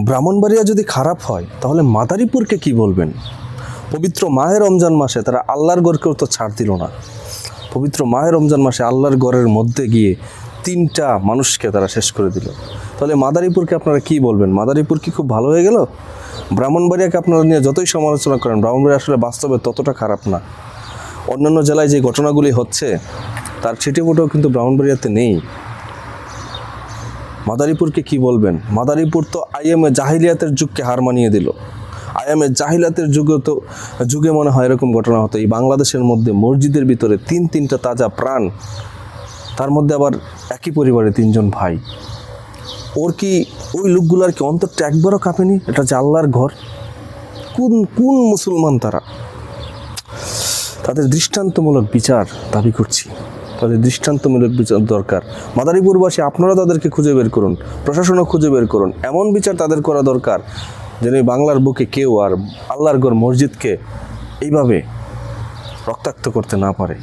ব্রাহ্মণবাড়িয়া যদি খারাপ হয় তাহলে মাদারীপুরকে কি বলবেন? পবিত্র মাহে রমজান মাসে তারা আল্লাহর ঘরকেও তো ছাড় দিল না। পবিত্র মাহে রমজান মাসে আল্লাহর ঘরের মধ্যে গিয়ে 3টা মানুষকে তারা শেষ করে দিল। তাহলে মাদারীপুরকে আপনারা কি বলবেন? মাদারীপুর কি খুব ভালো হয়ে গেল? ব্রাহ্মণবাড়িয়াকে আপনারা নিয়ে যতই সমালোচনা করেন, ব্রাহ্মণবাড়িয়া আসলে বাস্তবে ততটা খারাপ না। অন্যান্য জেলায় যে ঘটনাগুলি হচ্ছে তার ছিটেফোঁটাও কিন্তু ব্রাহ্মণবাড়িয়াতে নেই। মাদারীপুরকে কি বলবেন? মাদারীপুর তো আইএমএ জাহিলিয়াতের যুগকে হার মানিয়ে দিল। আইএমএ জাহিলিয়াতের যুগে মনে হয় এরকম ঘটনা হতো। এই বাংলাদেশের মধ্যে মসজিদের ভিতরে তিনটা তাজা প্রাণ, তার মধ্যে আবার একই পরিবারে 3জন ভাই। ওই লোকগুলার কি অন্তরটা একবারও কাঁপেনি? এটা যে আল্লাহর ঘর। কোন মুসলমান তারা? তাদের দৃষ্টান্তমূলক বিচার দাবি করছি। তাদের দৃষ্টান্তমূলক বিচার দরকার। মাদারীপুরবাসী, আপনারা তাদেরকে খুঁজে বের করুন, প্রশাসনও খুঁজে বের করুন। এমন বিচার তাদের করা দরকার যেন বাংলার বুকে কেউ আর আল্লাহর ঘর মসজিদকে এইভাবে রক্তাক্ত করতে না পারে।